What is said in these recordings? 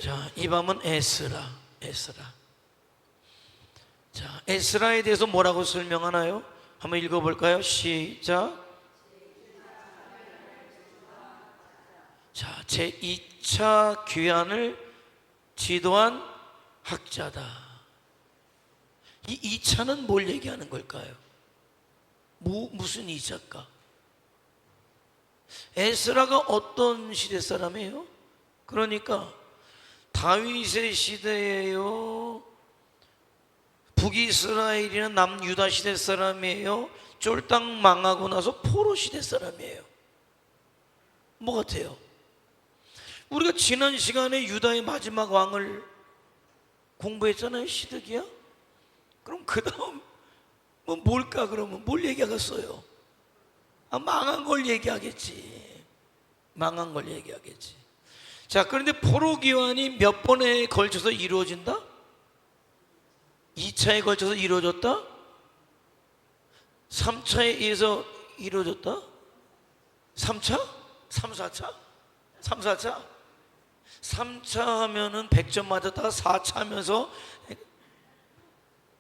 자, 이 밤은 에스라. 자, 에스라에 대해서 뭐라고 설명하나요? 한번 읽어볼까요? 시작. 자, 제2차 귀환을 지도한 학자다. 이 2차는 뭘 얘기하는 걸까요? 무슨 2차일까? 에스라가 어떤 시대 사람이에요? 그러니까 다윗의 시대예요? 북이스라엘이나 남유다 시대 사람이에요? 쫄딱 망하고 나서 포로 시대 사람이에요? 뭐 같아요? 우리가 지난 시간에 유다의 마지막 왕을 공부했잖아요. 시드기야. 그럼 그 다음 뭐 뭘까? 그러면 뭘 얘기하겠어요? 망한 걸 얘기하겠지. 망한 걸 얘기하겠지. 자, 그런데 포로 귀환이 몇 번에 걸쳐서 이루어진다? 2차에 걸쳐서 이루어졌다? 3차에 의해서 이루어졌다? 3차? 3, 4차? 3, 4차? 3차 하면은 100점 맞았다가 4차 하면서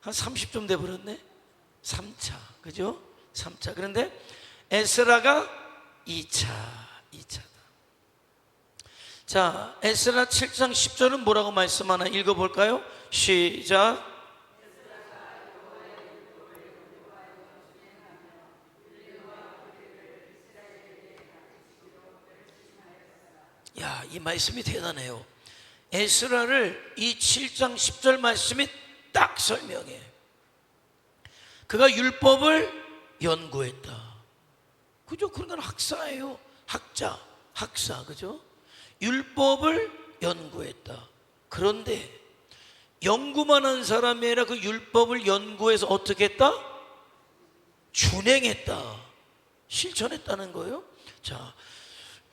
한 30점 돼버렸네? 3차. 그죠? 3차. 그런데 에스라가 2차다. 자, 에스라 7장 10절은 뭐라고 말씀하나 읽어볼까요? 시작. 야, 이 말씀이 대단해요. 에스라를 이 7장 10절 말씀이 딱 설명해. 그가 율법을 연구했다. 그죠? 그러니까 학사예요. 학사, 그죠? 율법을 연구했다. 그런데 연구만 한 사람이 아니라 그 율법을 연구해서 어떻게 했다? 준행했다. 실천했다는 거예요. 자,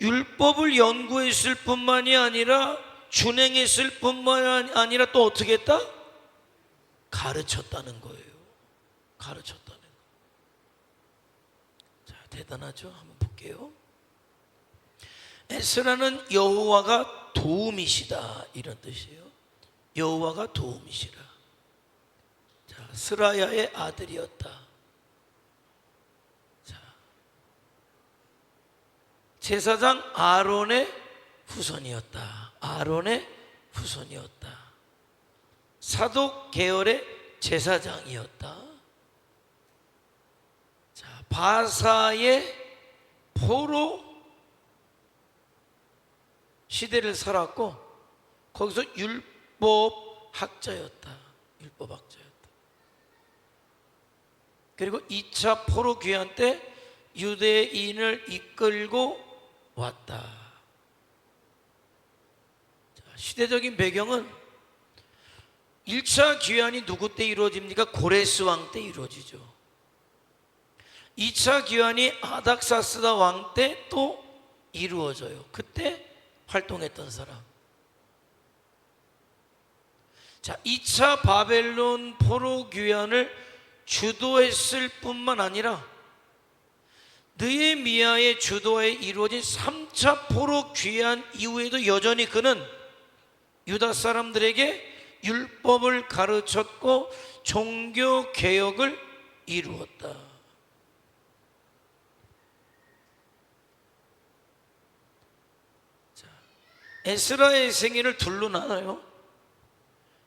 율법을 연구했을 뿐만이 아니라 준행했을 뿐만이 아니라 또 어떻게 했다? 가르쳤다는 거예요. 가르쳤다는 거예요. 자, 대단하죠? 한번 볼게요. 에스라는 여호와가 도움이시다, 이런 뜻이에요. 여호와가 도움이시라. 자, 스라야의 아들이었다. 자, 제사장 아론의 후손이었다. 사독 계열의 제사장이었다. 자, 바사의 포로 시대를 살았고 거기서 율법학자였다. 그리고 2차 포로 귀환 때 유대인을 이끌고 왔다. 자, 시대적인 배경은 1차 귀환이 누구 때 이루어집니까? 고레스 왕 때 이루어지죠. 2차 귀환이 아닥사스다 왕 때 또 이루어져요. 그때 활동했던 사람. 자, 2차 바벨론 포로 귀환을 주도했을 뿐만 아니라 느헤미야의 주도에 이루어진 3차 포로 귀환 이후에도 여전히 그는 유다 사람들에게 율법을 가르쳤고 종교 개혁을 이루었다. 자, 에스라의 생애를 둘로 나눠요.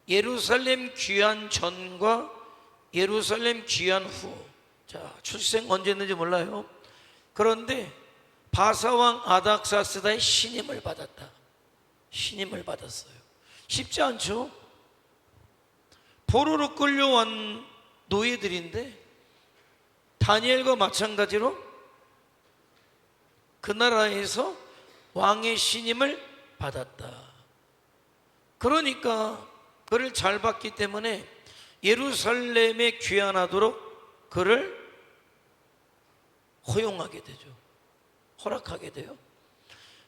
예루살렘 귀환 전과 예루살렘 귀환 후. 자, 출생 언제 했는지 몰라요. 그런데 바사왕 아닥사스다의 신임을 받았다. 신임을 받았어요. 쉽지 않죠? 포로로 끌려온 노예들인데 다니엘과 마찬가지로 그 나라에서 왕의 신임을 받았다. 그러니까 그를 잘 봤기 때문에 예루살렘에 귀환하도록 그를 허용하게 되죠. 허락하게 돼요.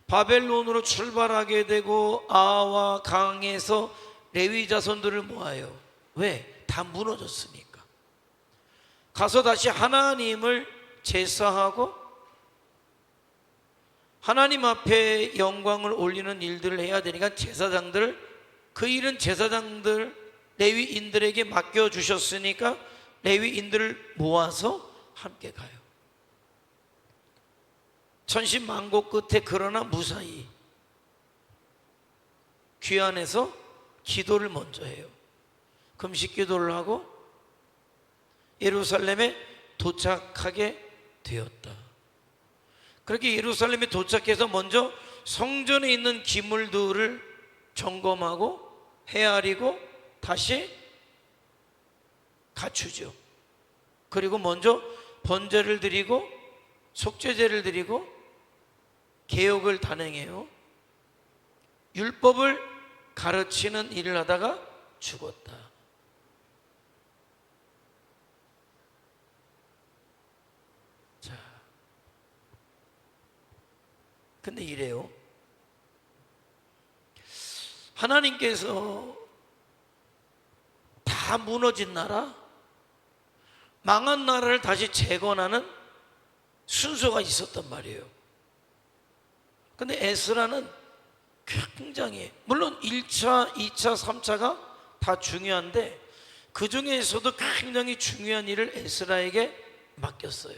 바벨론으로 출발하게 되고 아와 강에서 레위 자손들을 모아요. 왜? 다 무너졌으니까. 가서 다시 하나님을 제사하고 하나님 앞에 영광을 올리는 일들을 해야 되니까 제사장들, 그 일은 제사장들 레위인들에게 맡겨주셨으니까 레위인들을 모아서 함께 가요. 천신만고 끝에 그러나 무사히 귀환해서 기도를 먼저 해요. 금식 기도를 하고 예루살렘에 도착하게 되었다. 그렇게 예루살렘에 도착해서 먼저 성전에 있는 기물들을 점검하고 헤아리고 다시 갖추죠. 그리고 먼저 번제를 드리고 속죄제를 드리고 개혁을 단행해요. 율법을 가르치는 일을 하다가 죽었다. 자, 근데 이래요. 하나님께서 다 무너진 나라, 망한 나라를 다시 재건하는 순서가 있었단 말이에요. 근데 에스라는 굉장히, 물론 1차, 2차, 3차가 다 중요한데 그 중에서도 굉장히 중요한 일을 에스라에게 맡겼어요.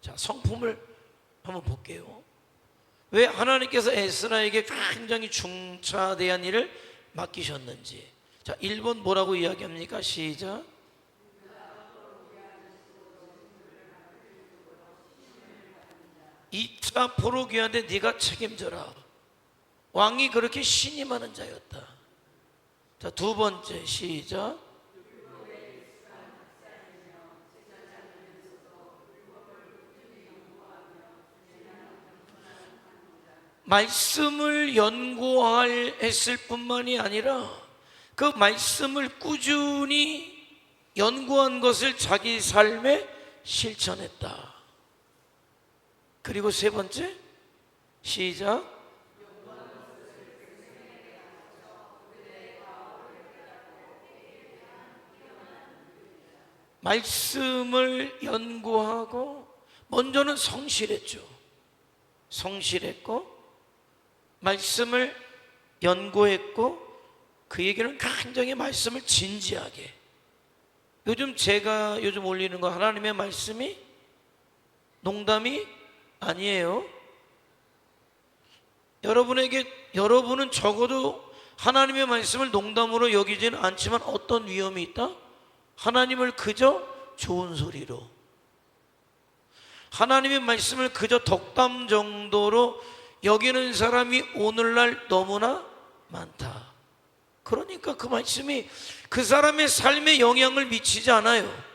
자, 성품을 한번 볼게요. 왜 하나님께서 에스라에게 굉장히 중차대한 일을 맡기셨는지. 자, 1번 뭐라고 이야기합니까? 시작. 2차 포로기한테 네가 책임져라. 왕이 그렇게 신임하는 자였다. 자, 두 번째 시작. 말씀을 연구했을 뿐만이 아니라 그 말씀을 꾸준히 연구한 것을 자기 삶에 실천했다. 그리고 세 번째 시작. 말씀을 연구하고 먼저는 성실했죠. 성실했고 말씀을 연구했고 그 얘기는 굉장히 말씀을 진지하게. 제가 요즘 올리는 거 하나님의 말씀이 농담이 아니에요. 여러분은 적어도 하나님의 말씀을 농담으로 여기지는 않지만 어떤 위험이 있다? 하나님을 그저 좋은 소리로, 하나님의 말씀을 그저 덕담 정도로 여기는 사람이 오늘날 너무나 많다. 그러니까 그 말씀이 그 사람의 삶에 영향을 미치지 않아요.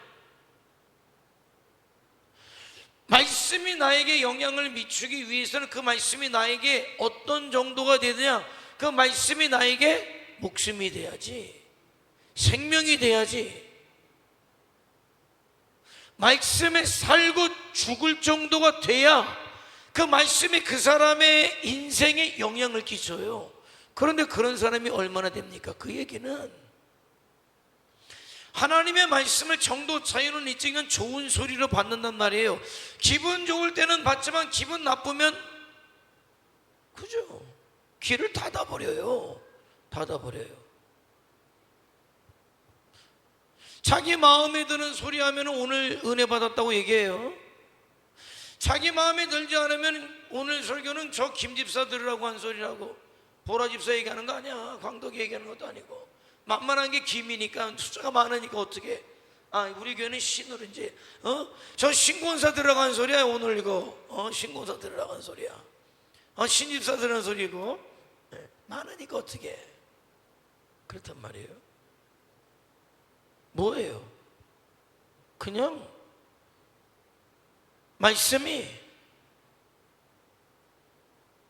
말씀이 나에게 영향을 미치기 위해서는 그 말씀이 나에게 어떤 정도가 되느냐, 그 말씀이 나에게 목숨이 돼야지, 생명이 돼야지. 말씀에 살고 죽을 정도가 돼야 그 말씀이 그 사람의 인생에 영향을 끼쳐요. 그런데 그런 사람이 얼마나 됩니까? 그 얘기는 하나님의 말씀을 정도 차이는 있지만 좋은 소리로 받는단 말이에요. 기분 좋을 때는 받지만 기분 나쁘면 그죠? 귀를 닫아버려요. 닫아버려요. 자기 마음에 드는 소리 하면 오늘 은혜 받았다고 얘기해요. 자기 마음에 들지 않으면 오늘 설교는 저 김집사 들으라고 한 소리라고, 보라집사 얘기하는 거 아니야. 광덕이 얘기하는 것도 아니고. 만만한 게 김이니까, 숫자가 많으니까 어떻게. 우리 교회는 신으로 이제 저 신권사 들어간 소리야 오늘 이거. 신권사 들어간 소리야. 신집사 들어간 소리고. 많으니까 어떻게. 그렇단 말이에요. 뭐예요? 그냥 말씀이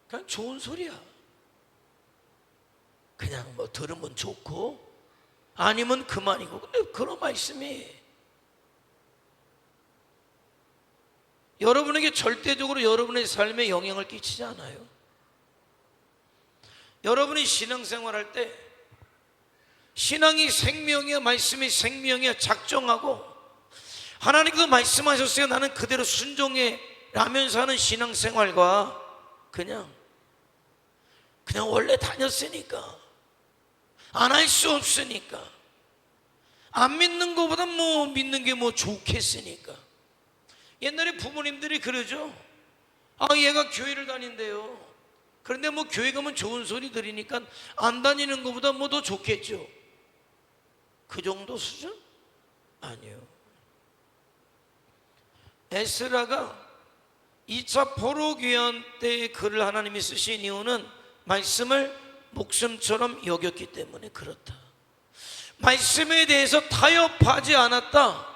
그냥 좋은 소리야. 그냥 뭐 들으면 좋고 아니면 그만이고. 근데 그런 말씀이 여러분에게 절대적으로 여러분의 삶에 영향을 끼치지 않아요. 여러분이 신앙생활할 때 신앙이 생명이야, 말씀이 생명이야 작정하고 하나님께서 말씀하셨어요. 나는 그대로 순종해 라면서 하는 신앙생활과 그냥 원래 다녔으니까 안 할 수 없으니까 안 믿는 것보다 뭐 믿는 게 뭐 좋겠으니까. 옛날에 부모님들이 그러죠. 얘가 교회를 다닌대요. 그런데 뭐 교회 가면 좋은 소리 들으니까 안 다니는 것보다 뭐 더 좋겠죠. 그 정도 수준? 아니요. 에스라가 2차 포로귀환 때 글을 하나님이 쓰신 이유는 말씀을 목숨처럼 여겼기 때문에 그렇다. 말씀에 대해서 타협하지 않았다.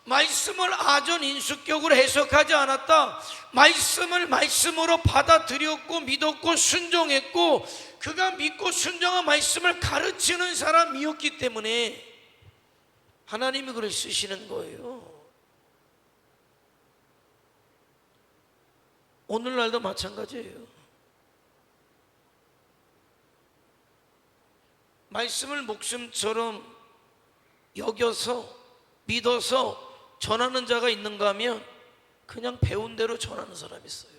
말씀을 아전인수격으로 해석하지 않았다. 말씀을 말씀으로 받아들였고 믿었고 순종했고 그가 믿고 순종한 말씀을 가르치는 사람이었기 때문에 하나님이 그를 쓰시는 거예요. 오늘날도 마찬가지예요. 말씀을 목숨처럼 여겨서 믿어서 전하는 자가 있는가 하면 그냥 배운 대로 전하는 사람이 있어요.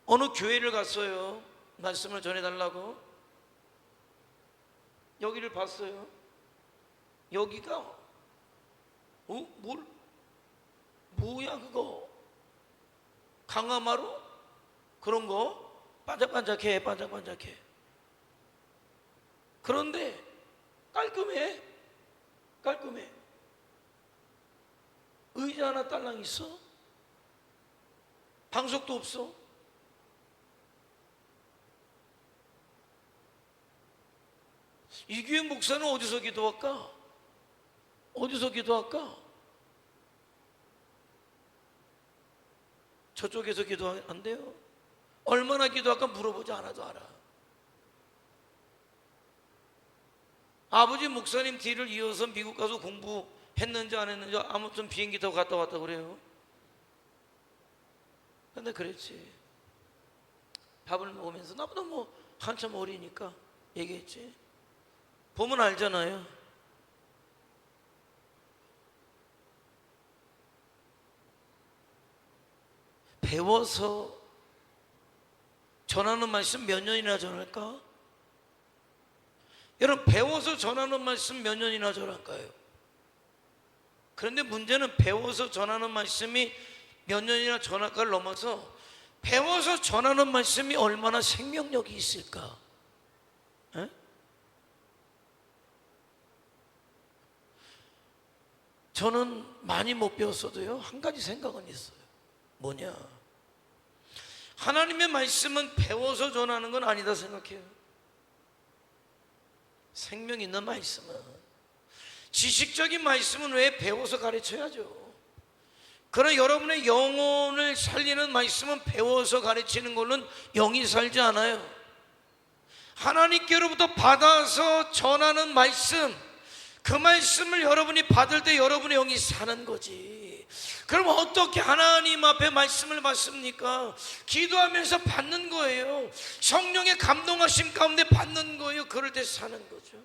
어느 교회를 갔어요. 말씀을 전해달라고. 여기를 봤어요. 여기가 뭐야 그거? 강화마루? 그런 거? 반짝반짝해. 그런데 깔끔해. 의자 하나 딸랑 있어. 방석도 없어. 이 교회 목사는 어디서 기도할까? 저쪽에서 기도한대요. 얼마나 기도할까 물어보지 않아도 알아. 아버지 목사님 뒤를 이어서 미국 가서 공부했는지 안 했는지 아무튼 비행기 타고 갔다 왔다 그래요. 근데 그랬지. 밥을 먹으면서 나보다 뭐 한참 어리니까 얘기했지. 보면 알잖아요. 배워서 전하는 말씀 몇 년이나 전할까? 여러분, 배워서 전하는 말씀 몇 년이나 전할까요? 그런데 문제는 배워서 전하는 말씀이 몇 년이나 전할까를 넘어서 배워서 전하는 말씀이 얼마나 생명력이 있을까? 에? 저는 많이 못 배웠어도요, 한 가지 생각은 있어요. 뭐냐? 하나님의 말씀은 배워서 전하는 건 아니다 생각해요. 생명 있는 말씀은, 지식적인 말씀은 왜 배워서 가르쳐야죠. 그러나 여러분의 영혼을 살리는 말씀은 배워서 가르치는 걸로는 영이 살지 않아요. 하나님께로부터 받아서 전하는 말씀, 그 말씀을 여러분이 받을 때 여러분의 영이 사는 거지. 그럼 어떻게 하나님 앞에 말씀을 받습니까? 기도하면서 받는 거예요. 성령의 감동하심 가운데 받는 거예요. 그럴 때 사는 거죠.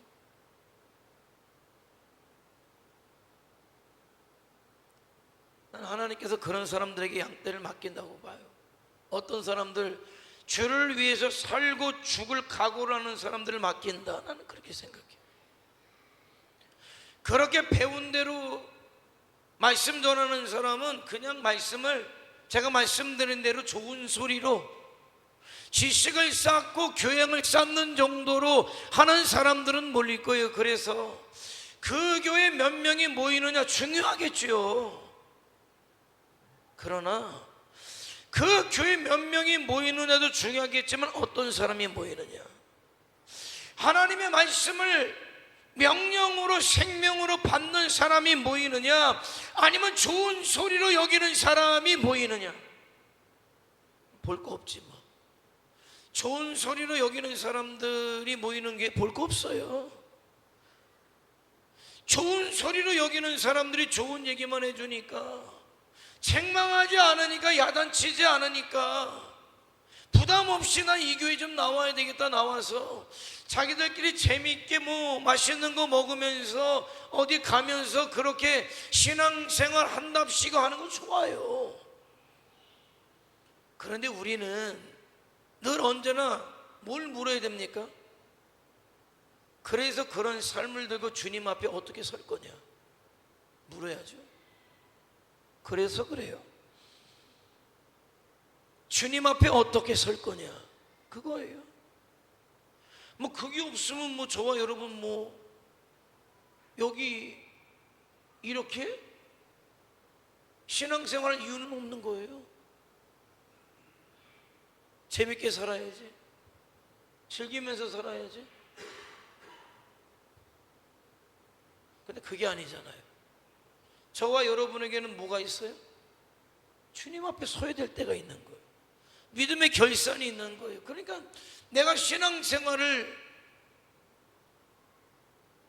난 하나님께서 그런 사람들에게 양떼를 맡긴다고 봐요. 어떤 사람들, 주를 위해서 살고 죽을 각오를 하는 사람들을 맡긴다. 나는 그렇게 생각해요. 그렇게 배운 대로 말씀 전하는 사람은 그냥 말씀을 제가 말씀드린 대로 좋은 소리로 지식을 쌓고 교양을 쌓는 정도로 하는 사람들은 몰릴 거예요. 그래서 그 교회 몇 명이 모이느냐 중요하겠죠. 그러나 그 교회 몇 명이 모이느냐도 중요하겠지만 어떤 사람이 모이느냐, 하나님의 말씀을 명령으로 생명으로 받는 사람이 모이느냐, 아니면 좋은 소리로 여기는 사람이 모이느냐, 볼 거 없지 뭐. 좋은 소리로 여기는 사람들이 모이는 게 볼 거 없어요. 좋은 소리로 여기는 사람들이 좋은 얘기만 해주니까, 책망하지 않으니까, 야단치지 않으니까, 부담 없이 나 이 교회 좀 나와야 되겠다 나와서 자기들끼리 재미있게 뭐 맛있는 거 먹으면서 어디 가면서 그렇게 신앙생활 한답시고 하는 거 좋아요. 그런데 우리는 늘 언제나 뭘 물어야 됩니까? 그래서 그런 삶을 들고 주님 앞에 어떻게 설 거냐 물어야죠. 그래서 그래요. 주님 앞에 어떻게 설 거냐 그거예요. 뭐 그게 없으면 뭐 저와 여러분 뭐 여기 이렇게 신앙생활할 이유는 없는 거예요. 재밌게 살아야지, 즐기면서 살아야지. 근데 그게 아니잖아요. 저와 여러분에게는 뭐가 있어요? 주님 앞에 서야 될 때가 있는 거예요. 믿음의 결산이 있는 거예요. 그러니까 내가 신앙생활을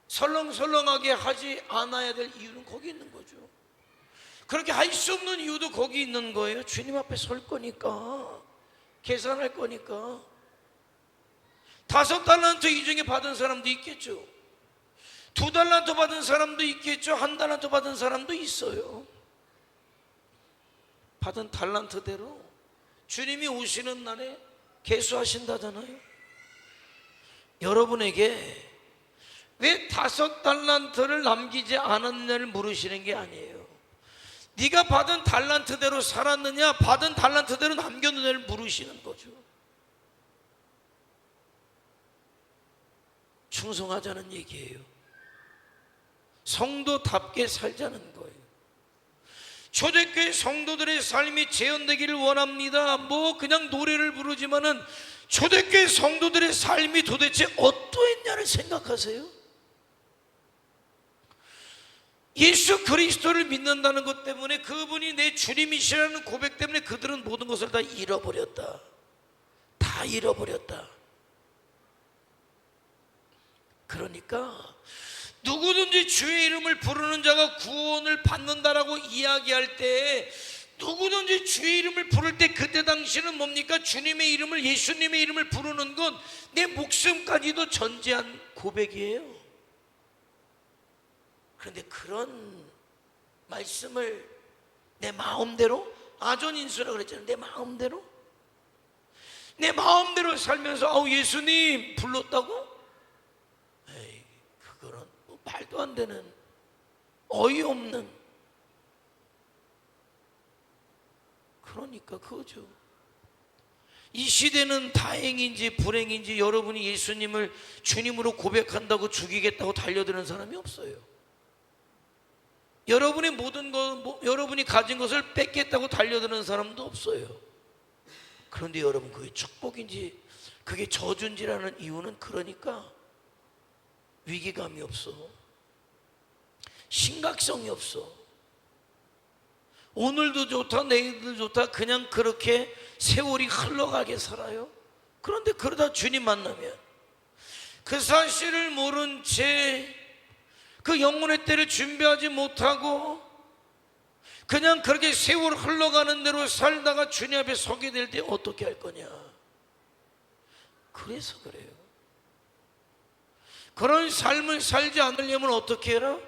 설렁설렁하게 하지 않아야 될 이유는 거기 있는 거죠. 그렇게 할 수 없는 이유도 거기 있는 거예요. 주님 앞에 설 거니까, 계산할 거니까. 5달란트 이 중에 받은 사람도 있겠죠. 2달란트 받은 사람도 있겠죠. 1달란트 받은 사람도 있어요. 받은 달란트대로 주님이 오시는 날에 계수하신다잖아요. 여러분에게 왜 5달란트를 남기지 않았느냐를 물으시는 게 아니에요. 네가 받은 달란트대로 살았느냐, 받은 달란트대로 남겼느냐를 물으시는 거죠. 충성하자는 얘기예요. 성도답게 살자는 거예요. 초대교회 성도들의 삶이 재현되기를 원합니다. 뭐 그냥 노래를 부르지만은 초대교회 성도들의 삶이 도대체 어떠했냐를 생각하세요? 예수 그리스도를 믿는다는 것 때문에, 그분이 내 주님이시라는 고백 때문에 그들은 모든 것을 다 잃어버렸다. 다 잃어버렸다. 그러니까 누구든지 주의 이름을 부르는 자가 구원을 받는다라고 이야기할 때, 누구든지 주의 이름을 부를 때 그때 당시는 뭡니까? 주님의 이름을, 예수님의 이름을 부르는 건 내 목숨까지도 전제한 고백이에요. 그런데 그런 말씀을 내 마음대로, 아전인수라고 그랬잖아요. 내 마음대로 살면서 아우 예수님 불렀다고? 에이, 그거는 뭐 말도 안 되는, 어이없는, 그러니까 그거죠. 이 시대는 다행인지 불행인지 여러분이 예수님을 주님으로 고백한다고 죽이겠다고 달려드는 사람이 없어요. 여러분의 모든 것, 여러분이 가진 것을 뺏겠다고 달려드는 사람도 없어요. 그런데 여러분, 그게 축복인지 그게 저주인지라는 이유는, 그러니까 위기감이 없어, 심각성이 없어. 오늘도 좋다 내일도 좋다 그냥 그렇게 세월이 흘러가게 살아요. 그런데 그러다 주님 만나면 그 사실을 모른 채 그 영혼의 때를 준비하지 못하고 그냥 그렇게 세월 흘러가는 대로 살다가 주님 앞에 서게 될 때 어떻게 할 거냐. 그래서 그래요. 그런 삶을 살지 않으려면 어떻게 해라?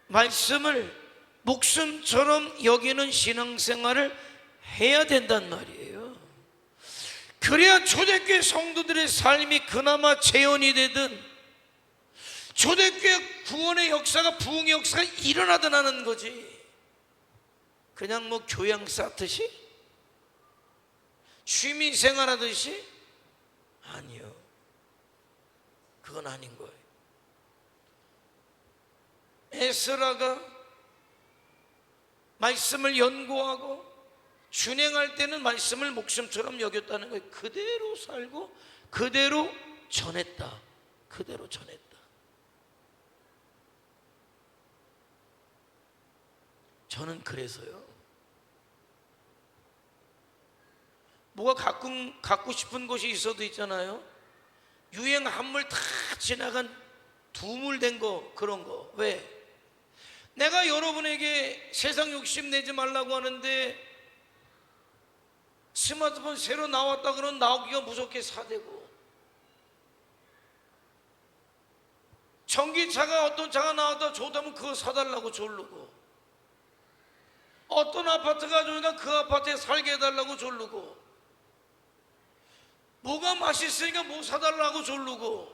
말씀을 목숨처럼 여기는 신앙생활을 해야 된단 말이에요. 그래야 초대교회 성도들의 삶이 그나마 재현이 되든 초대교회 구원의 역사가, 부흥의 역사가 일어나든 하는 거지. 그냥 뭐 교양 쌓듯이, 취미생활 하듯이, 아니요, 그건 아닌 거예요. 에스라가 말씀을 연구하고 준행할 때는 말씀을 목숨처럼 여겼다는 거예요. 그대로 살고 그대로 전했다. 그대로 전했다. 저는 그래서요, 뭐가 갖고 싶은 것이 있어도 있잖아요. 유행 한물 다 지나간 두물된 거, 그런 거. 왜? 내가 여러분에게 세상 욕심 내지 말라고 하는데 스마트폰 새로 나왔다 그러면 나오기가 무섭게 사대고, 전기차가 어떤 차가 나왔다 좋다면 그거 사달라고 졸르고, 어떤 아파트가 좋으니까 그 아파트에 살게 해달라고 졸르고, 뭐가 맛있으니까 뭐 사달라고 졸르고,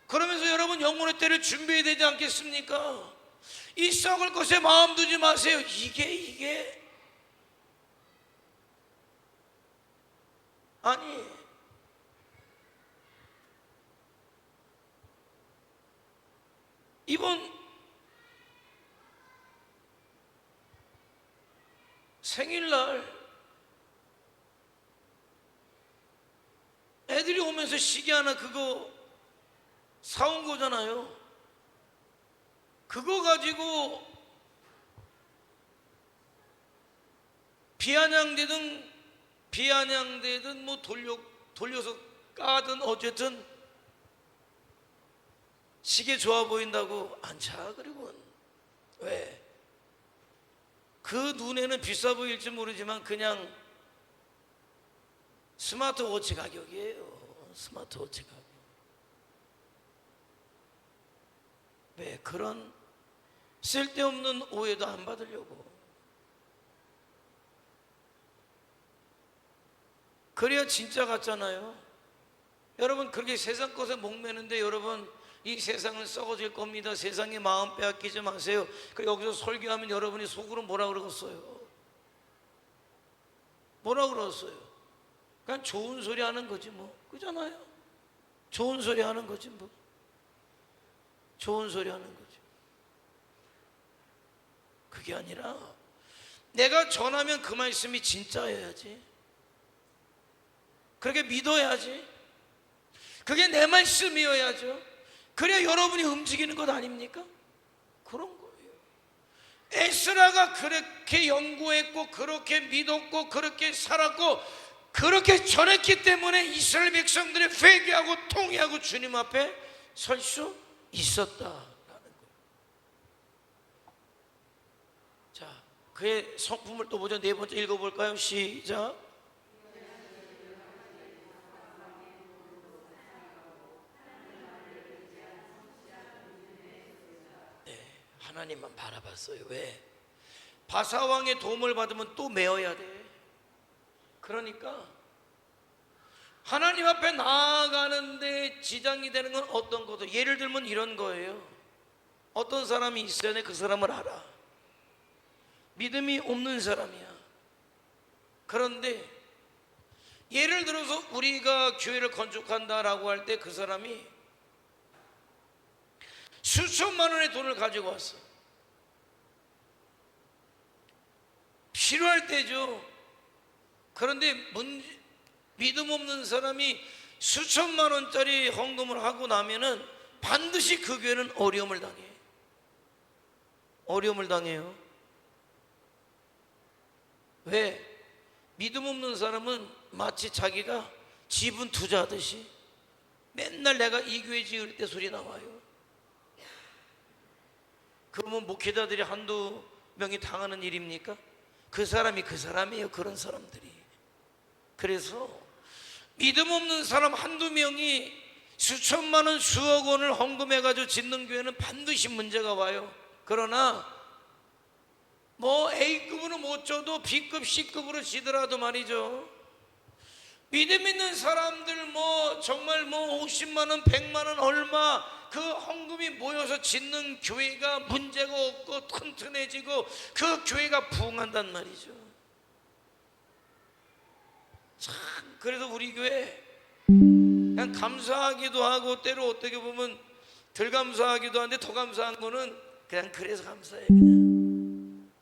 그러면서 여러분 영혼의 때를 준비해야 되지 않겠습니까? 이 썩을 것에 마음 두지 마세요. 이게 아니, 이번 생일날 애들이 오면서 시계 하나 그거 사온 거잖아요. 그거 가지고 비아냥대든 뭐 돌려서 까든 어쨌든 시계 좋아 보인다고 안 차. 그리고 왜? 그 눈에는 비싸 보일지 모르지만 그냥 스마트워치 가격이에요. 스마트워치 가격. 왜? 그런 쓸데없는 오해도 안 받으려고. 그래야 진짜 같잖아요. 여러분 그렇게 세상 것에 목매는데, 여러분 이 세상은 썩어질 겁니다. 세상에 마음 빼앗기지 마세요. 여기서 설교하면 여러분이 속으로 뭐라 그러겠어요? 뭐라 그러겠어요? 그냥 좋은 소리 하는 거지 뭐. 그잖아요. 좋은 소리 하는 거지 뭐. 좋은 소리 하는 거지. 그게 아니라 내가 전하면 그 말씀이 진짜여야지. 그렇게 믿어야지. 그게 내 말씀이어야죠. 그래야 여러분이 움직이는 것 아닙니까? 그런 거예요. 에스라가 그렇게 연구했고, 그렇게 믿었고, 그렇게 살았고, 그렇게 전했기 때문에 이스라엘 백성들이 회개하고 통회하고 주님 앞에 설 수 있었다라는 거예요. 자, 그의 성품을 또 보죠. 네 번째 읽어볼까요? 시작. 하나님만 바라봤어요. 왜? 바사왕의 도움을 받으면 또 메어야 돼. 그러니까 하나님 앞에 나아가는데 지장이 되는 건 어떤 것도, 예를 들면 이런 거예요. 어떤 사람이 있어야 돼. 그 사람을 알아. 믿음이 없는 사람이야. 그런데 예를 들어서 우리가 교회를 건축한다라고 할 때 그 사람이 수천만 원의 돈을 가지고 왔어. 필요할 때죠. 그런데 믿음 없는 사람이 수천만 원짜리 헌금을 하고 나면은 반드시 그 교회는 어려움을 당해. 어려움을 당해요. 왜? 믿음 없는 사람은 마치 자기가 지분 투자하듯이 맨날 내가 이 교회 지을 때 소리 나와요. 그러면 목회자들이 한두 명이 당하는 일입니까? 그 사람이 그 사람이에요. 그런 사람들이. 그래서 믿음 없는 사람 한두 명이 수천만 원, 수억 원을 헌금해가지고 짓는 교회는 반드시 문제가 와요. 그러나 뭐 A급으로 못 줘도 B급, C급으로 지더라도 말이죠, 믿음 있는 사람들 뭐 정말 뭐 50만 원, 100만 원 얼마 그 헌금이 모여서 짓는 교회가 문제가 없고 튼튼해지고 그 교회가 부흥한단 말이죠. 참, 그래서 우리 교회 그냥 감사하기도 하고, 때로 어떻게 보면 덜 감사하기도 한데 더 감사한 거는 그냥 그래서 감사해. 그냥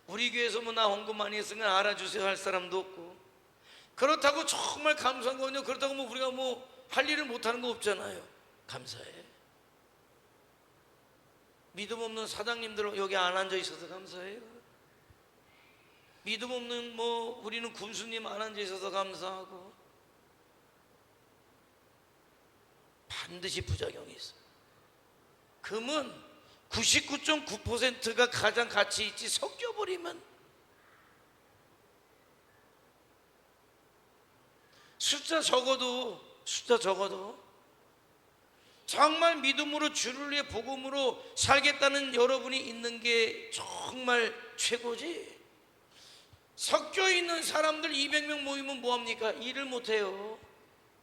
우리 교회에서 뭐 나 헌금 많이 했으면 알아주세요 할 사람도 없고, 그렇다고 정말 감사한 거는요, 그렇다고 뭐 우리가 뭐 할 일을 못하는 거 없잖아요. 감사해. 믿음 없는 사장님들 여기 안 앉아 있어서 감사해요. 믿음 없는 뭐 우리는 군수님 안 앉아 있어서 감사하고. 반드시 부작용이 있어요. 금은 99.9%가 가장 가치 있지 섞여버리면 숫자 적어도 정말 믿음으로 주를 위해 복음으로 살겠다는 여러분이 있는 게 정말 최고지. 섞여 있는 사람들 200명 모이면 뭐합니까? 일을 못해요.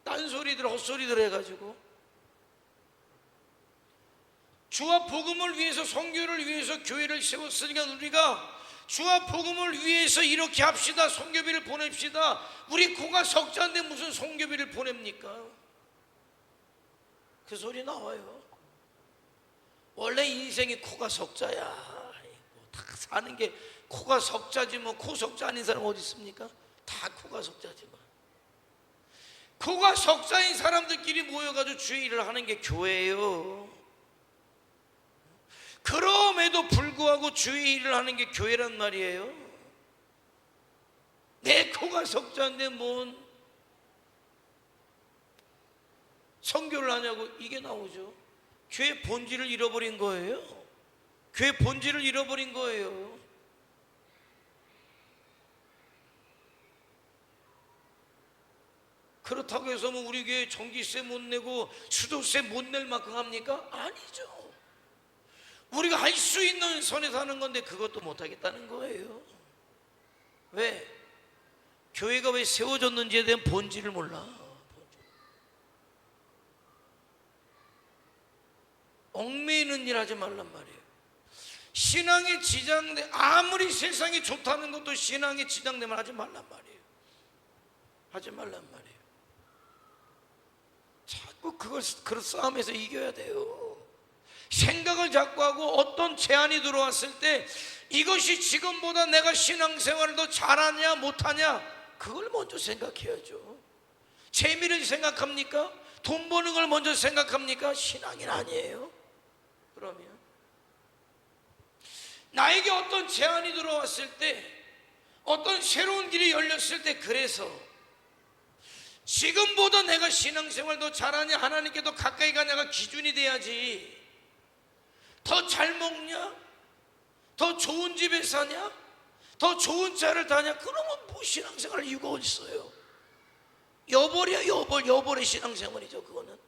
딴소리들 헛소리들 해가지고. 주와 복음을 위해서, 선교를 위해서 교회를 세웠으니까 우리가 주와 복음을 위해서 이렇게 합시다. 선교비를 보냅시다. 우리 코가 석자인데 무슨 선교비를 보냅니까? 그 소리 나와요. 원래 인생이 코가 석자야. 다 사는 게 코가 석자지 뭐 코 석자 아닌 사람 어디 있습니까? 다 코가 석자지만. 코가 석자인 사람들끼리 모여가지고 주의 일을 하는 게 교회예요. 그럼에도 불구하고 주의 일을 하는 게 교회란 말이에요. 내 코가 석자인데 뭔 선교를 하냐고 이게 나오죠. 교회 본질을 잃어버린 거예요. 교회 본질을 잃어버린 거예요. 그렇다고 해서 뭐 우리 교회 전기세 못 내고 수도세 못 낼 만큼 합니까? 아니죠. 우리가 할 수 있는 선에서 하는 건데 그것도 못 하겠다는 거예요. 왜? 교회가 왜 세워졌는지에 대한 본질을 몰라. 얽매이는 일 하지 말란 말이에요. 신앙에 지장돼, 아무리 세상이 좋다는 것도 신앙에 지장되면 하지 말란 말이에요. 하지 말란 말이에요. 자꾸 그런 싸움에서 이겨야 돼요. 생각을 자꾸 하고 어떤 제안이 들어왔을 때 이것이 지금보다 내가 신앙생활을 더 잘하냐 못하냐 그걸 먼저 생각해야죠. 재미를 생각합니까? 돈 버는 걸 먼저 생각합니까? 신앙인 아니에요. 그러면 나에게 어떤 제안이 들어왔을 때, 어떤 새로운 길이 열렸을 때, 그래서 지금보다 내가 신앙생활 더 잘하냐, 하나님께 더 가까이 가냐가 기준이 돼야지. 더 잘 먹냐? 더 좋은 집에 사냐? 더 좋은 차를 타냐? 그러면 뭐 신앙생활 이유가 어디 있어요? 여벌이야, 여벌의 신앙생활이죠. 그거는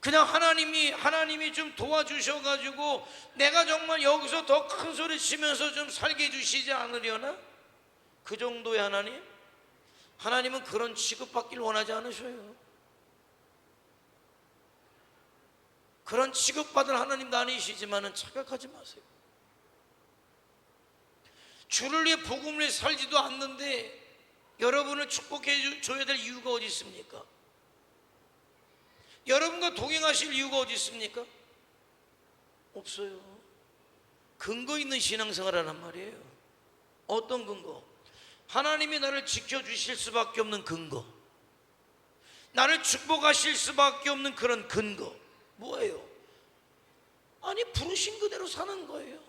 그냥 하나님이 좀 도와주셔가지고 내가 정말 여기서 더 큰 소리 치면서 좀 살게 해주시지 않으려나? 그 정도의 하나님은 그런 취급받기를 원하지 않으셔요. 그런 취급받을 하나님도 아니시지만은 착각하지 마세요. 주를 위해 복음을 위해 살지도 않는데 여러분을 축복해 줘야 될 이유가 어디 있습니까? 여러분과 동행하실 이유가 어디 있습니까? 없어요. 근거 있는 신앙생활 하란 말이에요. 어떤 근거? 하나님이 나를 지켜주실 수밖에 없는 근거, 나를 축복하실 수밖에 없는 그런 근거 뭐예요? 아니 부르신 그대로 사는 거예요.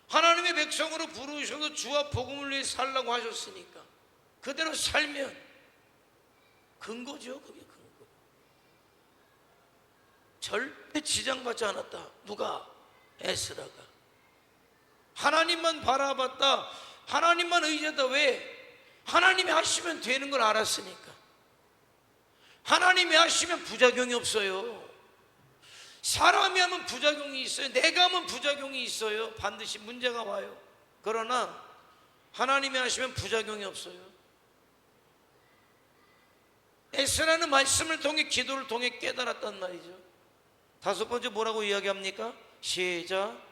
하나님의 백성으로 부르셔서 주와 복음을 위해 살라고 하셨으니까 그대로 살면 근거죠. 그게 근거. 절대 지장받지 않았다. 누가? 에스라가. 하나님만 바라봤다. 하나님만 의지했다. 왜? 하나님이 하시면 되는 걸 알았으니까. 하나님이 하시면 부작용이 없어요. 사람이 하면 부작용이 있어요. 내가 하면 부작용이 있어요. 반드시 문제가 와요. 그러나 하나님이 하시면 부작용이 없어요. 에스라는 말씀을 통해, 기도를 통해 깨달았단 말이죠. 다섯 번째 뭐라고 이야기합니까? 시작.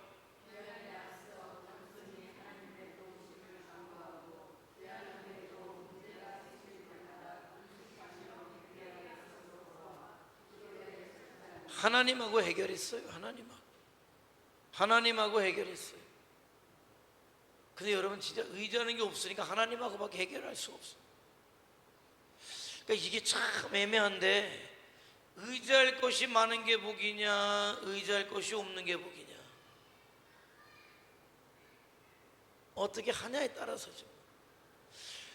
하나님하고 해결했어요. 하나님하고 해결했어요. 근데 여러분 진짜 의지하는 게 없으니까 하나님하고밖에 해결할 수가 없어요. 그러니까 이게 참 애매한데, 의지할 것이 많은 게 복이냐, 의지할 것이 없는 게 복이냐, 어떻게 하냐에 따라서죠.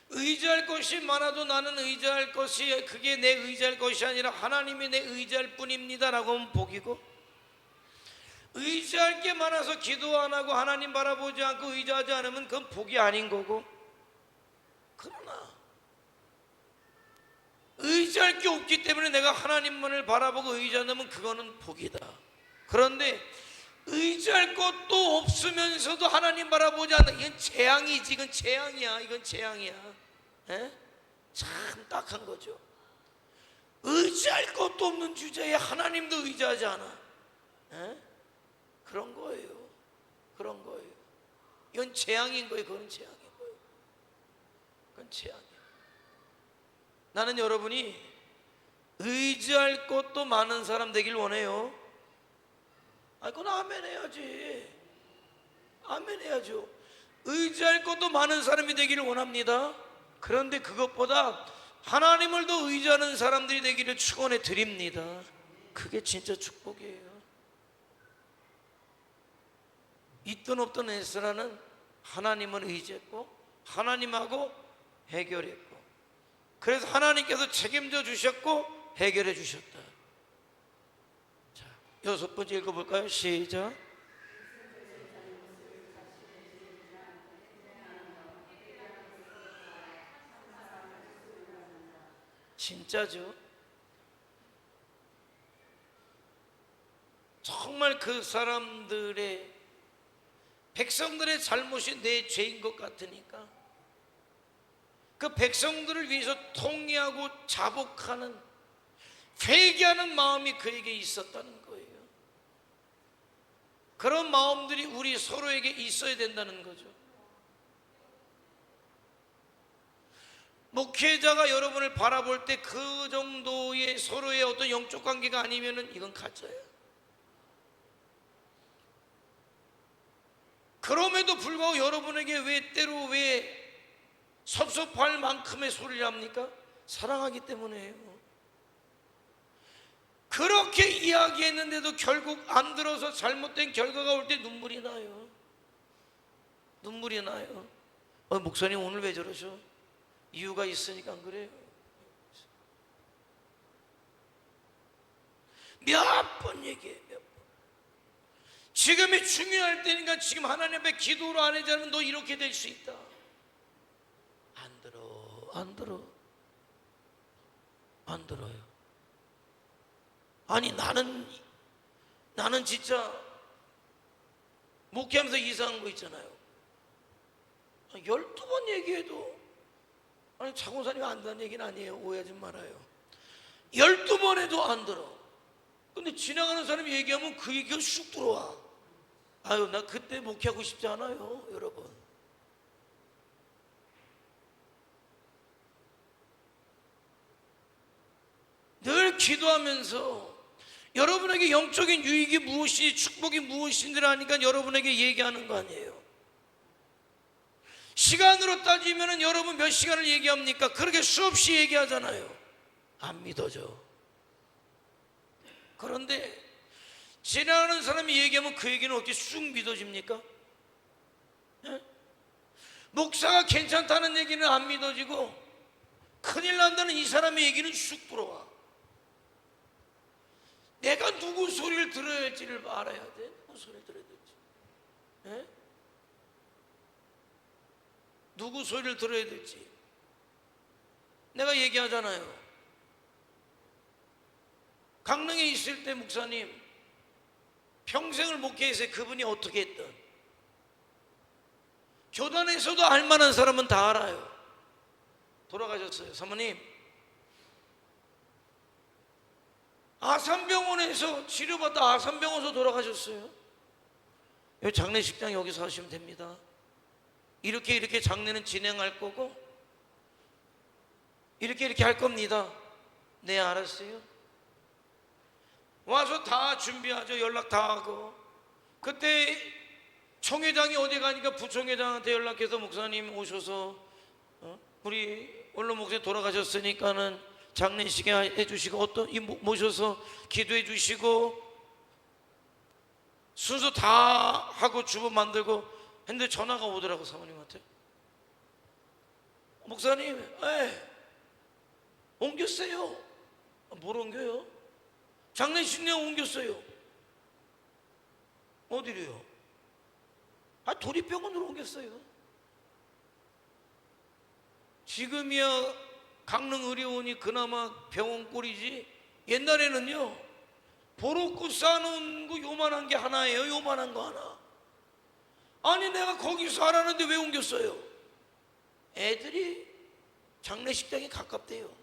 의지할 것이 많아도 나는 의지할 것이, 그게 내 의지할 것이 아니라 하나님이 내 의지할 뿐입니다 라고 하면 복이고, 의지할 게 많아서 기도 안 하고 하나님 바라보지 않고 의지하지 않으면 그건 복이 아닌 거고. 그러나 의지할 게 없기 때문에 내가 하나님만을 바라보고 의지한다면 그거는 복이다. 그런데 의지할 것도 없으면서도 하나님 바라보지 않는, 이건 재앙이지. 이건 재앙이야. 이건 재앙이야. 에? 참 딱한 거죠. 의지할 것도 없는 주제에 하나님도 의지하지 않아. 에? 그런 거예요. 그런 거예요. 이건 재앙인 거예요. 그건 재앙인 거예요. 그건 재앙이에요. 나는 여러분이 의지할 것도 많은 사람 되길 원해요. 그건 아멘 해야지. 아멘 해야죠. 의지할 것도 많은 사람이 되기를 원합니다. 그런데 그것보다 하나님을 더 의지하는 사람들이 되기를 축원해 드립니다. 그게 진짜 축복이에요. 있든 없든 에스라는 하나님을 의지했고 하나님하고 해결했고, 그래서 하나님께서 책임져 주셨고 해결해 주셨다. 자, 6번째 읽어볼까요? 시작. 진짜죠. 정말 그 사람들의, 백성들의 잘못이 내 죄인 것 같으니까 그 백성들을 위해서 통회하고 자복하는, 회개하는 마음이 그에게 있었다는 거예요. 그런 마음들이 우리 서로에게 있어야 된다는 거죠. 목회자가 여러분을 바라볼 때 그 정도의 서로의 어떤 영적 관계가 아니면은 이건 가짜예요. 그럼에도 불구하고 여러분에게 왜 섭섭할 만큼의 소리를 합니까? 사랑하기 때문에요. 그렇게 이야기했는데도 결국 안 들어서 잘못된 결과가 올 때 눈물이 나요. 눈물이 나요. 목사님 오늘 왜 저러셔? 이유가 있으니까 안 그래요. 몇 번 얘기해, 몇 번. 지금이 중요할 때니까 지금 하나님 앞에 기도로 안 하자면 너 이렇게 될 수 있다. 안 들어, 안 들어, 안 들어요. 아니 나는 진짜 목회하면서 이상한 거 있잖아요. 12번 얘기해도, 아니 차고사님이 안 듣는 얘기는 아니에요. 오해하지 말아요. 12번 해도 안 들어. 근데 지나가는 사람이 얘기하면 그 얘기가 쑥 들어와. 나 그때 목회하고 싶지 않아요, 여러분. 늘 기도하면서 여러분에게 영적인 유익이 무엇이, 축복이 무엇인지를 아니까 여러분에게 얘기하는 거 아니에요. 시간으로 따지면 여러분 몇 시간을 얘기합니까? 그렇게 수없이 얘기하잖아요. 안 믿어져. 그런데 지나가는 사람이 얘기하면 그 얘기는 어떻게 쑥 믿어집니까? 예? 목사가 괜찮다는 얘기는 안 믿어지고 큰일 난다는 이 사람의 얘기는 쑥 들어와. 내가 누구 소리를 들어야 할지를 알아야 돼. 누구 소리를 들어야 될지. 예? 누구 소리를 들어야 될지. 내가 얘기하잖아요. 강릉에 있을 때 목사님 평생을 목회해서 그분이 어떻게 했든 교단에서도 알만한 사람은 다 알아요. 돌아가셨어요. 사모님 아산병원에서 치료받다 아산병원에서 돌아가셨어요. 여기 장례식장 여기서 하시면 됩니다. 이렇게 장례는 진행할 거고 이렇게 할 겁니다. 네, 알았어요. 와서 다 준비하죠. 연락 다 하고. 그때 총회장이 어디 가니까 부총회장한테 연락해서 목사님 오셔서 우리 원로 목사님 돌아가셨으니까는 장례식에 해주시고 모셔서 기도해 주시고 순서 다 하고 주보 만들고 했는데 전화가 오더라고. 사모님한테. 목사님 옮겼어요. 뭘 옮겨요? 장례식 내 옮겼어요. 어디로요? 도립병원으로 옮겼어요. 지금이야 강릉의료원이 그나마 병원 꼴이지, 옛날에는요 보로쿠 쌓아놓은 거 요만한 게 하나예요. 요만한 거 하나. 아니 내가 거기서 하라는데 왜 옮겼어요? 애들이 장례식장에 가깝대요.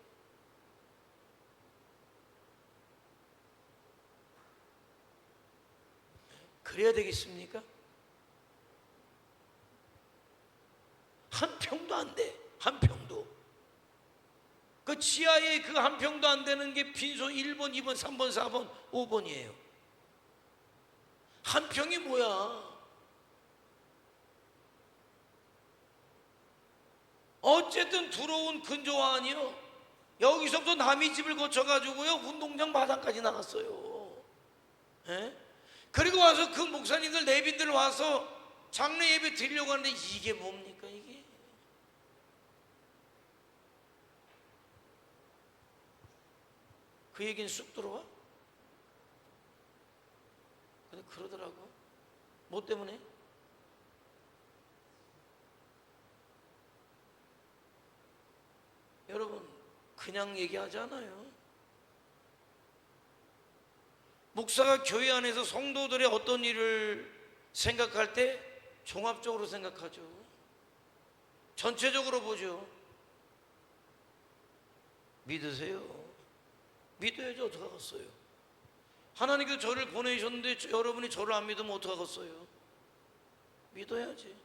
그래야 되겠습니까? 한 평도 안 돼. 한 평도. 그 지하에 그 한 평도 안 되는 게 빈소 1번, 2번, 3번, 4번, 5번이에요. 한 평이 뭐야? 어쨌든 들어온 근조안이요, 여기서부터 남의 집을 거쳐가지고요 운동장 마당까지 나갔어요. 예? 그리고 와서 그 목사님들 내빈들 와서 장례 예배 드리려고 하는데 이게 뭡니까 이게? 그 얘기는 쑥 들어와? 근데 그러더라고. 뭐 때문에? 여러분 그냥 얘기하지 않아요. 목사가 교회 안에서 성도들의 어떤 일을 생각할 때 종합적으로 생각하죠. 전체적으로 보죠. 믿으세요. 믿어야지 어떡하겠어요. 하나님께서 저를 보내셨는데 여러분이 저를 안 믿으면 어떡하겠어요. 믿어야지.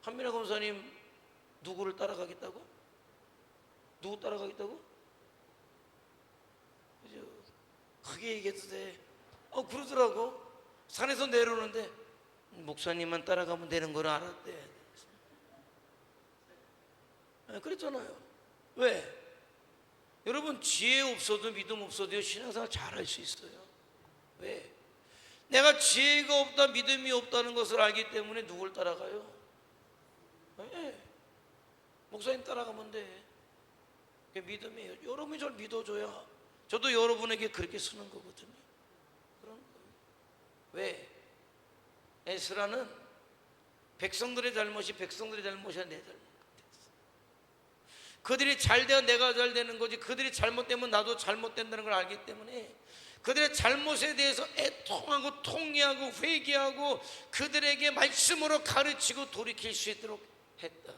한민아 검사님 누구를 따라가겠다고? 누구 따라가겠다고? 그죠? 크게 얘기해도 돼. 그러더라고. 산에서 내려오는데 목사님만 따라가면 되는 걸 알았대. 그랬잖아요. 왜? 여러분 지혜 없어도 믿음 없어도 신앙생활 잘할 수 있어요. 왜? 내가 지혜가 없다 믿음이 없다는 것을 알기 때문에 누굴 따라가요? 왜? 목사님 따라가면 돼. 그게 믿음이에요. 여러분이 저를 믿어줘야 저도 여러분에게 그렇게 쓰는 거거든요. 그런 거예요. 왜? 에스라는 백성들의 잘못이 백성들의 잘못이 아니라 내 잘못. 그들이 잘돼야 내가 잘 되는 거지, 그들이 잘못되면 나도 잘못된다는 걸 알기 때문에 그들의 잘못에 대해서 애통하고 통회하고 회개하고 그들에게 말씀으로 가르치고 돌이킬 수 있도록 했다.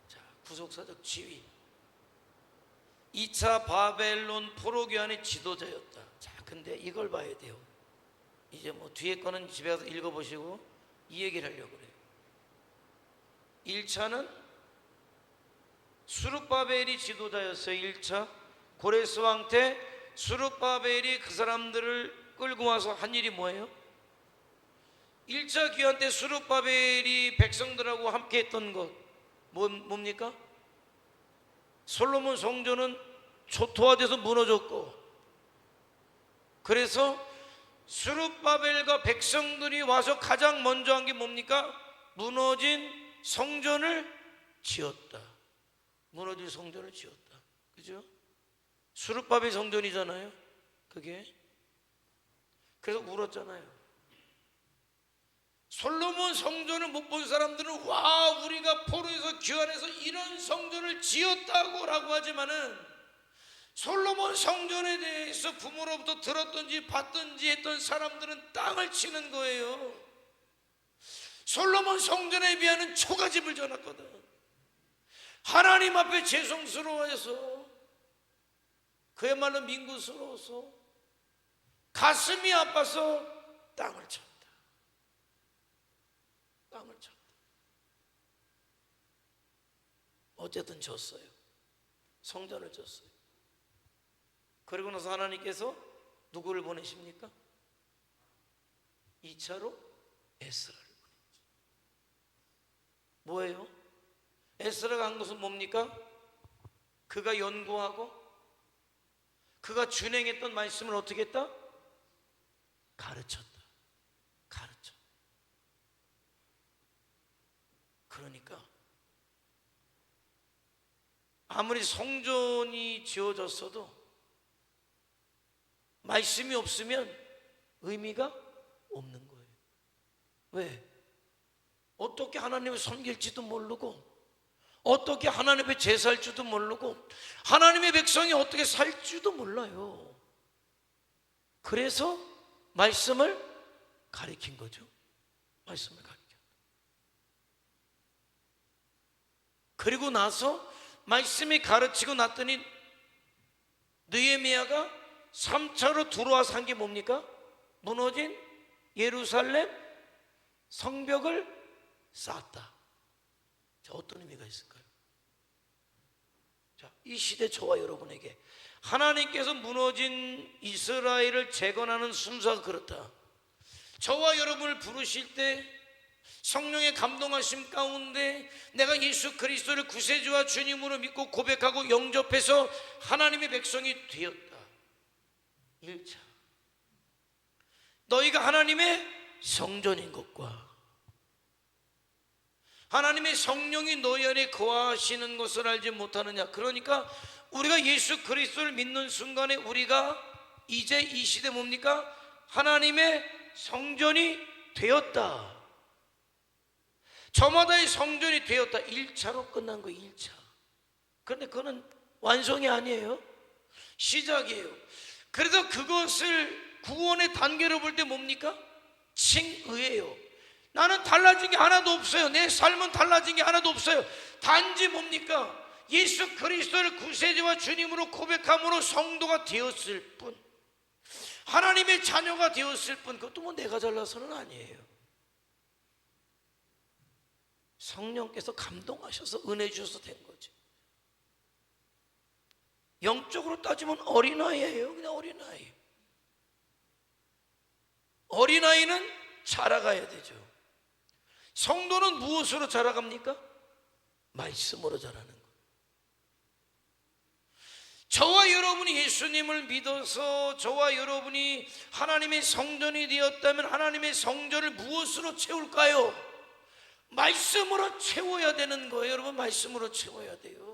자, 구속사적 지위. 2차 바벨론 포로교환의 지도자였다. 자, 근데 이걸 봐야 돼요. 이제 뭐 뒤에 거는 집에 가서 읽어보시고 이 얘기를 하려고 그래요. 1차는 수룹바벨이 지도자였어요. 1차 고레스 왕 때 수룹바벨이 그 사람들을 끌고 와서 한 일이 뭐예요? 1차 귀환 때 수룹바벨이 백성들하고 함께 했던 것 뭡니까? 솔로몬 성전은 초토화돼서 무너졌고, 그래서 스룹바벨과 백성들이 와서 가장 먼저 한 게 뭡니까? 무너진 성전을 지었다. 무너진 성전을 지었다. 그죠? 스룹바벨 성전이잖아요. 그게. 그래서 울었잖아요. 솔로몬 성전을 못 본 사람들은 와, 우리가 포로에서 귀환해서 이런 성전을 지었다고 라고 하지만은 솔로몬 성전에 대해서 부모로부터 들었든지 봤든지 했던 사람들은 땅을 치는 거예요. 솔로몬 성전에 비하면 초가집을 져놨거든. 하나님 앞에 죄송스러워해서, 그야말로 민구스러워서, 가슴이 아파서 땅을 쳤다. 땅을 쳤다. 어쨌든 졌어요. 성전을 졌어요. 그리고 나서 하나님께서 누구를 보내십니까? 2차로 에스라를 보내죠. 뭐예요? 에스라가 한 것은 뭡니까? 그가 연구하고 그가 준행했던 말씀을 어떻게 했다? 가르쳤다. 가르쳐. 그러니까 아무리 성전이 지어졌어도 말씀이 없으면 의미가 없는 거예요. 왜? 어떻게 하나님을 섬길지도 모르고, 어떻게 하나님 앞에 제사할 줄도 모르고, 하나님의 백성이 어떻게 살지도 몰라요. 그래서 말씀을 가리킨 거죠. 말씀을 가리켰다. 그리고 나서 말씀이 가르치고 났더니 느헤미야가 3차로 들어와서 한 게 뭡니까? 무너진 예루살렘 성벽을 쌓았다. 자, 어떤 의미가 있을까요? 자, 이 시대 저와 여러분에게 하나님께서 무너진 이스라엘을 재건하는 순서가 그렇다. 저와 여러분을 부르실 때 성령의 감동하심 가운데 내가 예수 그리스도를 구세주와 주님으로 믿고 고백하고 영접해서 하나님의 백성이 되었다. 1차, 너희가 하나님의 성전인 것과 하나님의 성령이 너희 안에 거하시는 것을 알지 못하느냐. 그러니까 우리가 예수 그리스도를 믿는 순간에 우리가 이제 이 시대 뭡니까? 하나님의 성전이 되었다. 저마다의 성전이 되었다. 1차로 끝난 거예요. 1차. 그런데 그거는 완성이 아니에요. 시작이에요. 그래서 그것을 구원의 단계로 볼 때 뭡니까? 칭의예요. 나는 달라진 게 하나도 없어요. 내 삶은 달라진 게 하나도 없어요. 단지 뭡니까? 예수 그리스도를 구세주와 주님으로 고백함으로 성도가 되었을 뿐, 하나님의 자녀가 되었을 뿐. 그것도 뭐 내가 잘나서는 아니에요. 성령께서 감동하셔서 은혜 주셔서 된 거죠. 영적으로 따지면 어린아이예요. 그냥 어린아이. 어린아이는 자라가야 되죠. 성도는 무엇으로 자라갑니까? 말씀으로 자라는 거예요. 저와 여러분이 예수님을 믿어서 저와 여러분이 하나님의 성전이 되었다면 하나님의 성전을 무엇으로 채울까요? 말씀으로 채워야 되는 거예요. 여러분, 말씀으로 채워야 돼요.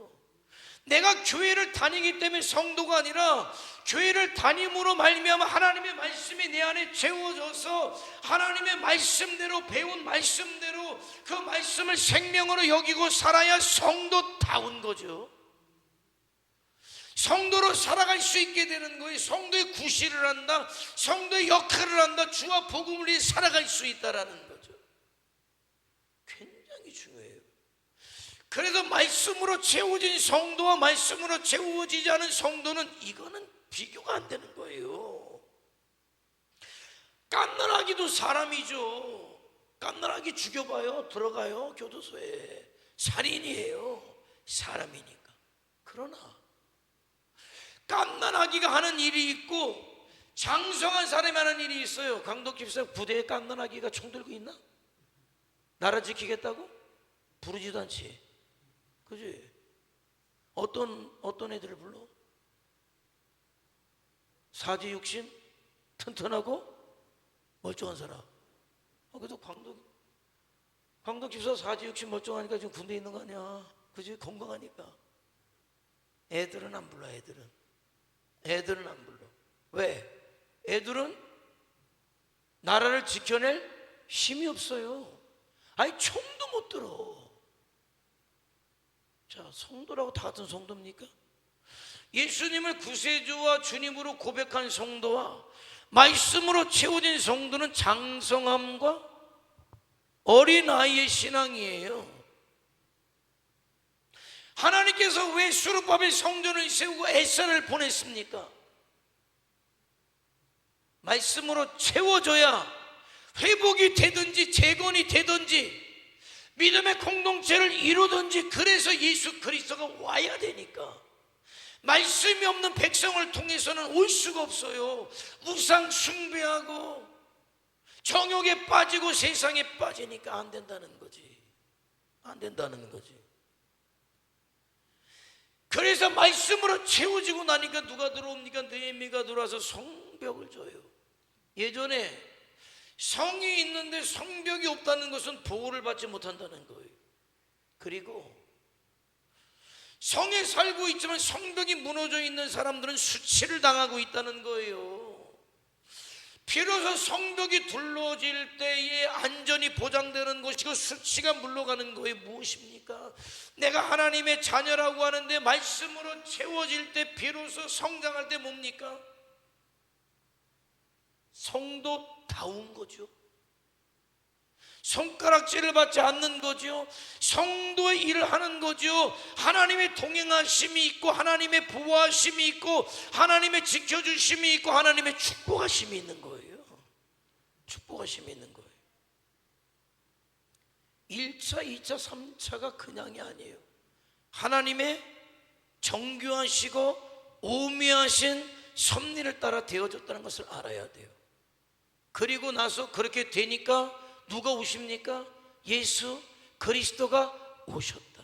내가 교회를 다니기 때문에 성도가 아니라 교회를 다님으로 말미암아 하나님의 말씀이 내 안에 채워져서 하나님의 말씀대로, 배운 말씀대로 그 말씀을 생명으로 여기고 살아야 성도다운 거죠. 성도로 살아갈 수 있게 되는 거예요. 성도의 구실을 한다, 성도의 역할을 한다, 주와 복음을 위해 살아갈 수 있다라는 거죠. 굉장히 중요해요. 그래서 말씀으로 채워진 성도와 말씀으로 채워지지 않은 성도는 이거는 비교가 안 되는 거예요. 깐난아기도 사람이죠. 깐난아기 죽여봐요. 들어가요. 교도소에. 살인이에요. 사람이니까. 그러나 깐난아기가 하는 일이 있고 장성한 사람이 하는 일이 있어요. 강덕 집사 부대에 깐난아기가 총 들고 있나? 나라 지키겠다고? 부르지도 않지. 그지? 어떤 애들을 불러? 사지 육신 튼튼하고 멀쩡한 사람. 그래도 강덕 집사 사지 육신 멀쩡하니까 지금 군대에 있는 거 아니야? 그지? 건강하니까. 애들은 안 불러. 애들은 안 불러. 왜? 애들은 나라를 지켜낼 힘이 없어요. 아니, 총도 못 들어. 자, 성도라고 다 같은 성도입니까? 예수님을 구세주와 주님으로 고백한 성도와 말씀으로 채워진 성도는 장성함과 어린아이의 신앙이에요. 하나님께서 왜 수르바벨 성전을 세우고 에사를 보냈습니까? 말씀으로 채워져야 회복이 되든지 재건이 되든지 믿음의 공동체를 이루든지, 그래서 예수 그리스도가 와야 되니까. 말씀이 없는 백성을 통해서는 올 수가 없어요. 우상 숭배하고 정욕에 빠지고 세상에 빠지니까 안 된다는 거지. 안 된다는 거지. 그래서 말씀으로 채워지고 나니까 누가 들어옵니까? 느헤미야가 들어와서 성벽을 줘요. 예전에 성이 있는데 성벽이 없다는 것은 보호를 받지 못한다는 거예요. 그리고 성에 살고 있지만 성벽이 무너져 있는 사람들은 수치를 당하고 있다는 거예요. 비로소 성벽이 둘러질 때에 안전이 보장되는 것이고 수치가 물러가는 거에 무엇입니까? 내가 하나님의 자녀라고 하는데 말씀으로 채워질 때 비로소 성장할 때 뭡니까? 성도다운 거죠. 손가락질을 받지 않는 거죠. 성도의 일을 하는 거죠. 하나님의 동행하심이 있고 하나님의 보호하심이 있고 하나님의 지켜주심이 있고 하나님의 축복하심이 있는 거예요. 축복하심이 있는 거예요. 1차, 2차, 3차가 그냥이 아니에요. 하나님의 정교하시고 오묘하신 섭리를 따라 되어졌다는 것을 알아야 돼요. 그리고 나서 그렇게 되니까 누가 오십니까? 예수 그리스도가 오셨다.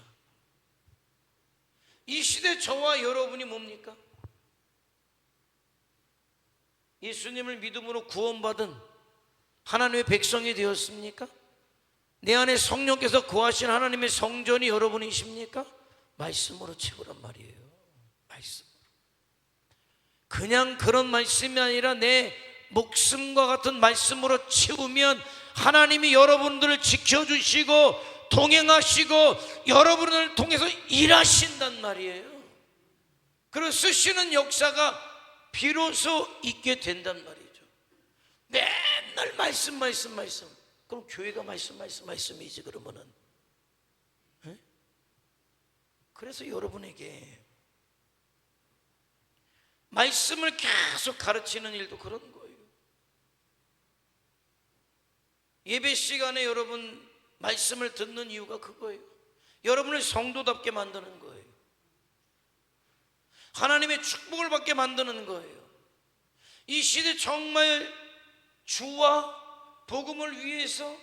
이 시대 저와 여러분이 뭡니까? 예수님을 믿음으로 구원받은 하나님의 백성이 되었습니까? 내 안에 성령께서 거하신 하나님의 성전이 여러분이십니까? 말씀으로 채우란 말이에요. 말씀으로. 그냥 그런 말씀이 아니라 내 목숨과 같은 말씀으로 채우면 하나님이 여러분들을 지켜주시고 동행하시고 여러분을 통해서 일하신단 말이에요. 그리고 쓰시는 역사가 비로소 있게 된단 말이죠. 맨날 말씀. 그럼 교회가 말씀이지 그러면은. 네? 그래서 여러분에게 말씀을 계속 가르치는 일도 그런 거예요. 예배 시간에 여러분 말씀을 듣는 이유가 그거예요. 여러분을 성도답게 만드는 거예요. 하나님의 축복을 받게 만드는 거예요. 이 시대 정말 주와 복음을 위해서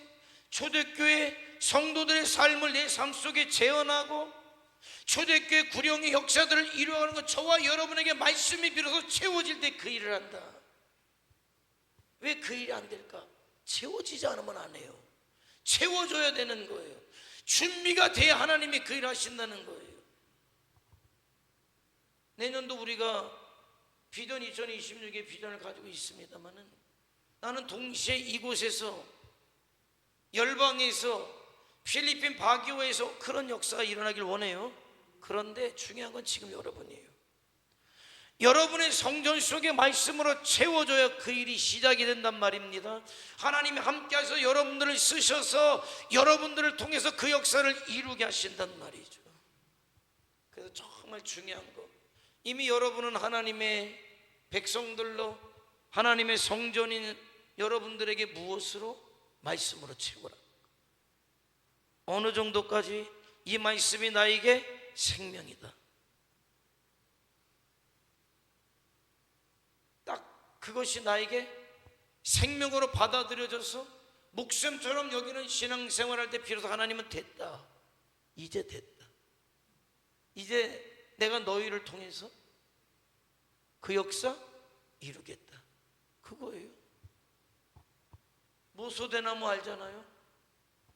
초대교회 성도들의 삶을 내 삶 속에 재현하고 초대교회 구령의 역사들을 이루어가는 것, 저와 여러분에게 말씀이 비로소 채워질 때 그 일을 한다. 왜 그 일이 안 될까? 채워지지 않으면 안 해요. 채워줘야 되는 거예요. 준비가 돼야 하나님이 그 일을 하신다는 거예요. 내년도 우리가 비전 2026의 비전을 가지고 있습니다만은, 나는 동시에 이곳에서, 열방에서, 필리핀 바기오에서 그런 역사가 일어나길 원해요. 그런데 중요한 건 지금 여러분이에요. 여러분의 성전 속에 말씀으로 채워줘야 그 일이 시작이 된단 말입니다. 하나님이 함께하셔서 여러분들을 쓰셔서 여러분들을 통해서 그 역사를 이루게 하신단 말이죠. 그래서 정말 중요한 거, 이미 여러분은 하나님의 백성들로 하나님의 성전인 여러분들에게 무엇으로? 말씀으로 채우라. 어느 정도까지? 이 말씀이 나에게 생명이다. 딱 그것이 나에게 생명으로 받아들여져서 목숨처럼 여기는 신앙생활할 때 비로소 하나님은 됐다. 이제 됐다. 이제 내가 너희를 통해서 그 역사 이루겠다. 그거예요. 모소대나무 알잖아요.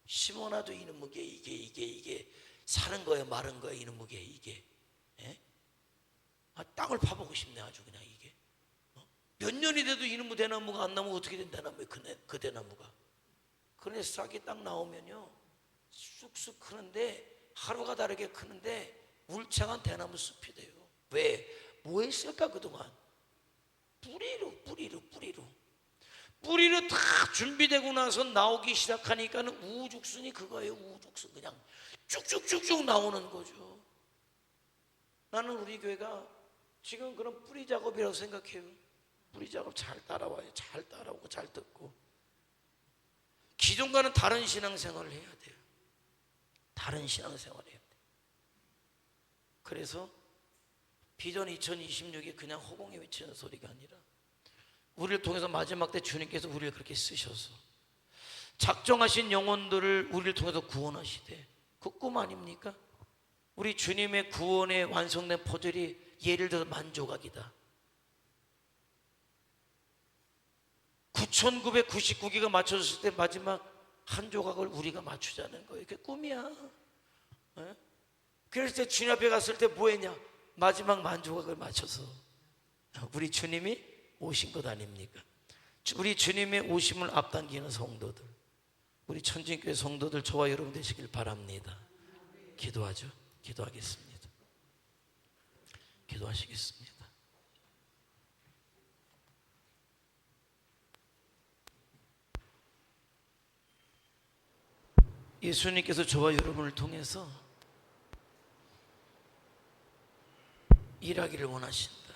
심어놔도 이놈무게 이게 사는 거예요, 마른 거예요, 이놈무게 이게. 예? 땅을 파보고 싶네 아주 그냥 이게. 몇 년이 돼도 이놈무 대나무가 안 나면 어떻게 된 대나무예요, 그 대나무가. 그런데 싹이 딱 나오면요 쑥쑥 크는데, 하루가 다르게 크는데 울창한 대나무 숲이 돼요. 왜? 뭐 했을까 그동안? 뿌리로 다 준비되고 나서 나오기 시작하니까는 우죽순이 그거예요. 우죽순 그냥 쭉쭉쭉쭉 나오는 거죠. 나는 우리 교회가 지금 그런 뿌리 작업이라고 생각해요. 뿌리 작업 잘 따라와요. 잘 따라오고 잘 듣고. 기존과는 다른 신앙생활을 해야 돼요. 다른 신앙생활을 해야 돼요. 그래서 비전 2026이 그냥 허공에 외치는 소리가 아니라, 우리를 통해서 마지막 때 주님께서 우리를 그렇게 쓰셔서 작정하신 영혼들을 우리를 통해서 구원하시되, 그 꿈 아닙니까? 우리 주님의 구원의 완성된 퍼즐이 예를 들어 만조각이다. 9,999개가 맞춰졌을 때 마지막 한 조각을 우리가 맞추자는 거예요. 그게 꿈이야. 네? 그래서 주님 앞에 갔을 때 뭐 했냐? 마지막 만조각을 맞춰서 우리 주님이 오신 것 아닙니까? 우리 주님의 오심을 앞당기는 성도들, 우리 천진교회 성도들 저와 여러분 되시길 바랍니다. 기도하죠. 기도하겠습니다. 기도하시겠습니다. 예수님께서 저와 여러분을 통해서 일하기를 원하신다.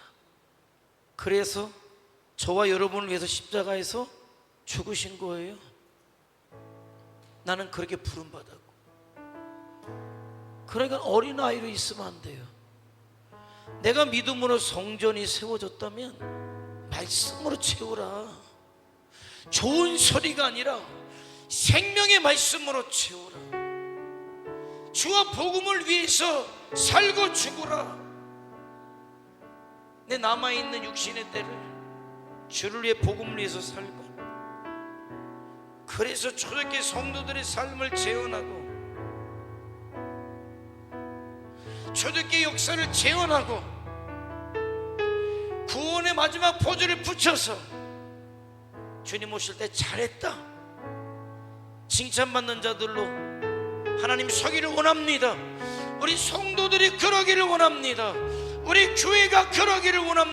그래서 저와 여러분을 위해서 십자가에서 죽으신 거예요. 나는 그렇게 부름받았고, 그러니까 어린아이로 있으면 안 돼요. 내가 믿음으로 성전이 세워졌다면 말씀으로 채우라. 좋은 소리가 아니라 생명의 말씀으로 채우라. 주와 복음을 위해서 살고 죽으라. 내 남아있는 육신의 때를 주를 위해 복음을 위해서 살고, 그래서 초대교회 성도들의 삶을 재현하고 초대교회 역사를 재현하고 구원의 마지막 포즈를 붙여서 주님 오실 때 잘했다 칭찬받는 자들로 하나님 서기를 원합니다. 우리 성도들이 그러기를 원합니다. 우리 교회가 그러기를 원합니다.